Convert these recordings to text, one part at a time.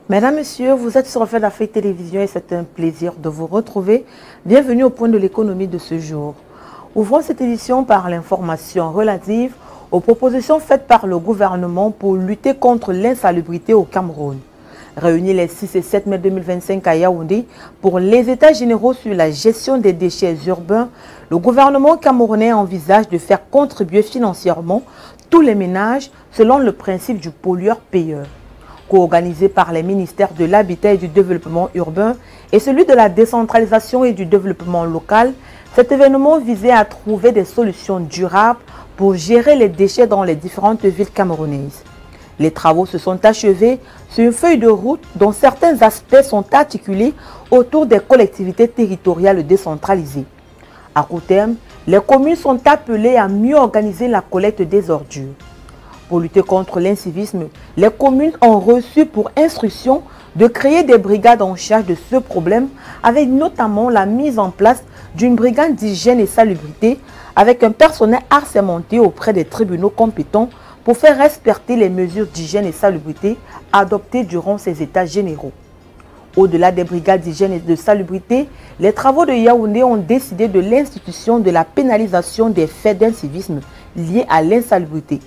Mesdames, Messieurs, vous êtes sur Reflet d'Afrique Télévision et c'est un plaisir de vous retrouver. Bienvenue au point de l'économie de ce jour. Ouvrons cette édition par l'information relative aux propositions faites par le gouvernement pour lutter contre l'insalubrité au Cameroun. Réunis les 6 et 7 mai 2025 à Yaoundé pour les États généraux sur la gestion des déchets urbains, le gouvernement camerounais envisage de faire contribuer financièrement tous les ménages selon le principe du pollueur-payeur. Co-organisé par les ministères de l'Habitat et du Développement urbain et celui de la décentralisation et du développement local, cet événement visait à trouver des solutions durables pour gérer les déchets dans les différentes villes camerounaises. Les travaux se sont achevés sur une feuille de route dont certains aspects sont articulés autour des collectivités territoriales décentralisées. À court terme, les communes sont appelées à mieux organiser la collecte des ordures. Pour lutter contre l'incivisme, les communes ont reçu pour instruction de créer des brigades en charge de ce problème, avec notamment la mise en place d'une brigade d'hygiène et salubrité avec un personnel assermenté auprès des tribunaux compétents pour faire respecter les mesures d'hygiène et salubrité adoptées durant ces états généraux. Au-delà des brigades d'hygiène et de salubrité, les travaux de Yaoundé ont décidé de l'institution de la pénalisation des faits d'incivisme liés à l'insalubrité.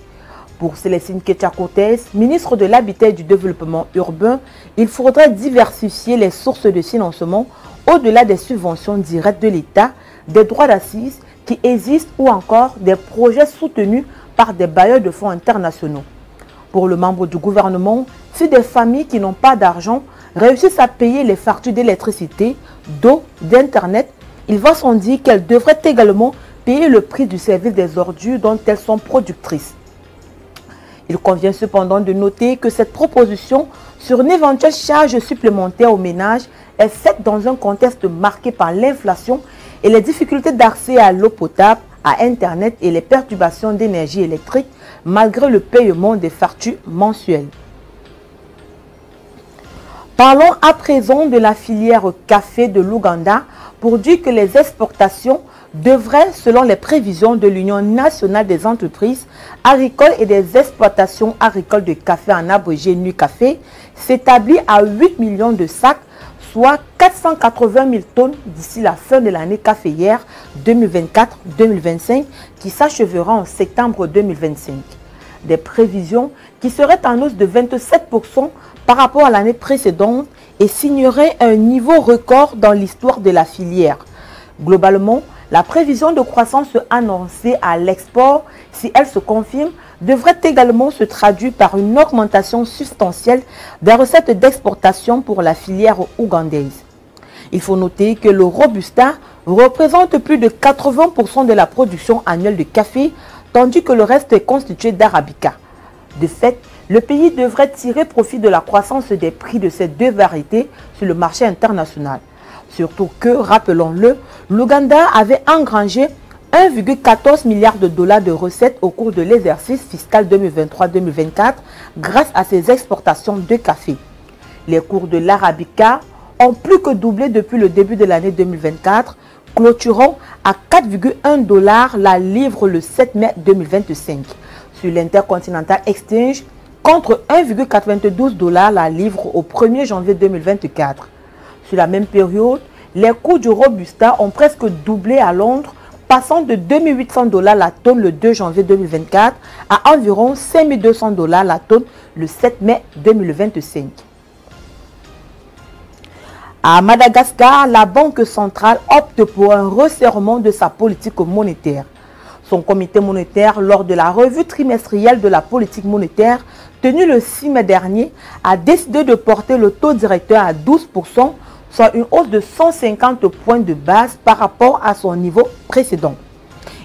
Pour Célestine Ketcha-Cortez, ministre de l'Habitat et du Développement urbain, il faudrait diversifier les sources de financement au-delà des subventions directes de l'État, des droits d'assises qui existent ou encore des projets soutenus par des bailleurs de fonds internationaux. Pour le membre du gouvernement, si des familles qui n'ont pas d'argent réussissent à payer les factures d'électricité, d'eau, d'internet, il va sans dire qu'elles devraient également payer le prix du service des ordures dont elles sont productrices. Il convient cependant de noter que cette proposition sur une éventuelle charge supplémentaire aux ménages est faite dans un contexte marqué par l'inflation et les difficultés d'accès à l'eau potable, à Internet et les perturbations d'énergie électrique malgré le paiement des factures mensuelles. Parlons à présent de la filière café de l'Ouganda pour dire que les exportations devrait, selon les prévisions de l'Union nationale des entreprises agricoles et des exploitations agricoles de café en abrégé NUCAFé, s'établir à 8 millions de sacs, soit 480 000 tonnes d'ici la fin de l'année caféière 2024-2025 qui s'achèvera en septembre 2025. Des prévisions qui seraient en hausse de 27% par rapport à l'année précédente et signeraient un niveau record dans l'histoire de la filière. Globalement, la prévision de croissance annoncée à l'export, si elle se confirme, devrait également se traduire par une augmentation substantielle des recettes d'exportation pour la filière ougandaise. Il faut noter que le Robusta représente plus de 80% de la production annuelle de café, tandis que le reste est constitué d'arabica. De fait, le pays devrait tirer profit de la croissance des prix de ces deux variétés sur le marché international. Surtout que, rappelons-le, l'Ouganda avait engrangé 1,14 milliard de dollars de recettes au cours de l'exercice fiscal 2023-2024 grâce à ses exportations de café. Les cours de l'arabica ont plus que doublé depuis le début de l'année 2024, clôturant à 4,1 $ la livre le 7 mai 2025 sur l'Intercontinental Exchange contre 1,92 $ la livre au 1er janvier 2024. Sur la même période, les coûts du Robusta ont presque doublé à Londres, passant de 2 800 $ la tonne le 2 janvier 2024 à environ 5 200 $ la tonne le 7 mai 2025. À Madagascar, la Banque centrale opte pour un resserrement de sa politique monétaire. Son comité monétaire, lors de la revue trimestrielle de la politique monétaire tenue le 6 mai dernier, a décidé de porter le taux directeur à 12%, soit une hausse de 150 points de base par rapport à son niveau précédent.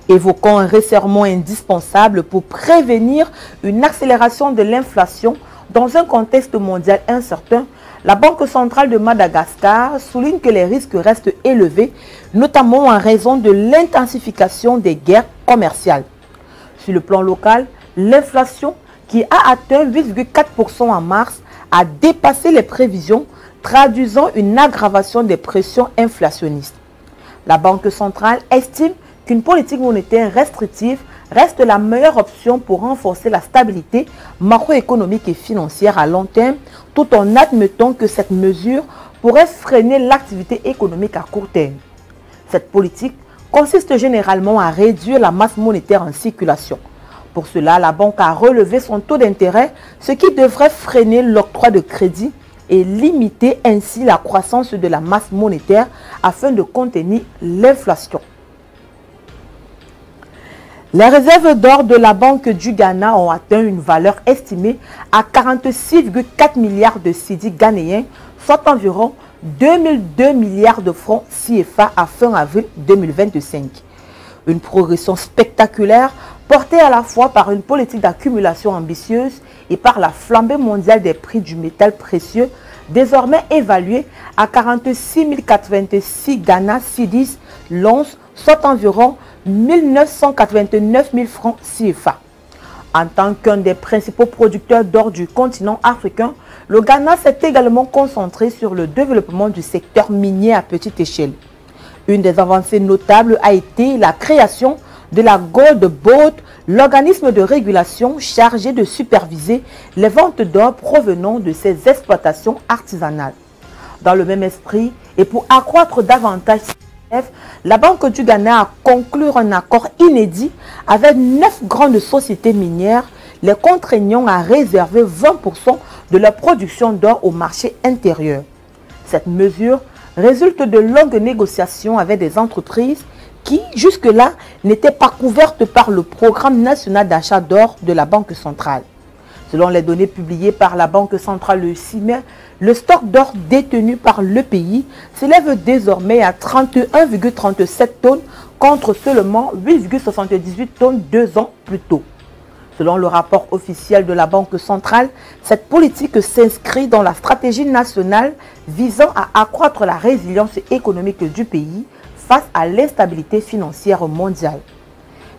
Évoquant un resserrement indispensable pour prévenir une accélération de l'inflation dans un contexte mondial incertain, la Banque centrale de Madagascar souligne que les risques restent élevés, notamment en raison de l'intensification des guerres commerciales. Sur le plan local, l'inflation, qui a atteint 8,4% en mars, a dépassé les prévisions, traduisant une aggravation des pressions inflationnistes. La Banque centrale estime qu'une politique monétaire restrictive reste la meilleure option pour renforcer la stabilité macroéconomique et financière à long terme, tout en admettant que cette mesure pourrait freiner l'activité économique à court terme. Cette politique consiste généralement à réduire la masse monétaire en circulation. Pour cela, la banque a relevé son taux d'intérêt, ce qui devrait freiner l'octroi de crédit et limiter ainsi la croissance de la masse monétaire afin de contenir l'inflation. Les réserves d'or de la Banque du Ghana ont atteint une valeur estimée à 46,4 milliards de cédis ghanéens, soit environ 2002 milliards de francs CFA à fin avril 2025. Une progression spectaculaire portée à la fois par une politique d'accumulation ambitieuse et par la flambée mondiale des prix du métal précieux, désormais évalué à 46 086 Ghana cedis l'once, soit environ 1989 000 francs CFA. En tant qu'un des principaux producteurs d'or du continent africain, le Ghana s'est également concentré sur le développement du secteur minier à petite échelle. Une des avancées notables a été la création de la Gold Board, l'organisme de régulation chargé de superviser les ventes d'or provenant de ces exploitations artisanales. Dans le même esprit et pour accroître davantage la Banque du Ghana a conclu un accord inédit avec 9 grandes sociétés minières, les contraignant à réserver 20% de leur production d'or au marché intérieur. Cette mesure résulte de longues négociations avec des entreprises qui, jusque-là, n'étaient pas couvertes par le programme national d'achat d'or de la Banque centrale. Selon les données publiées par la Banque centrale le 6 mai, le stock d'or détenu par le pays s'élève désormais à 31,37 tonnes contre seulement 8,78 tonnes 2 ans plus tôt. Selon le rapport officiel de la Banque centrale, cette politique s'inscrit dans la stratégie nationale visant à accroître la résilience économique du pays face à l'instabilité financière mondiale.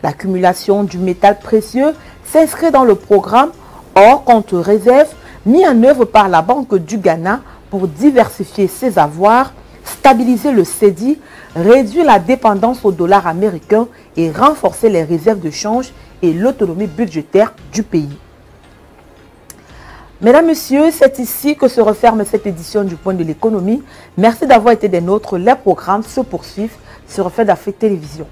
L'accumulation du métal précieux s'inscrit dans le programme Or compte réserve mis en œuvre par la Banque du Ghana pour diversifier ses avoirs, stabiliser le cédis, réduire la dépendance au dollar américain et renforcer les réserves de change et l'autonomie budgétaire du pays. Mesdames, Messieurs, c'est ici que se referme cette édition du Point de l'économie. Merci d'avoir été des nôtres. Les programmes se poursuivent sur Fait d'Afrique Télévision.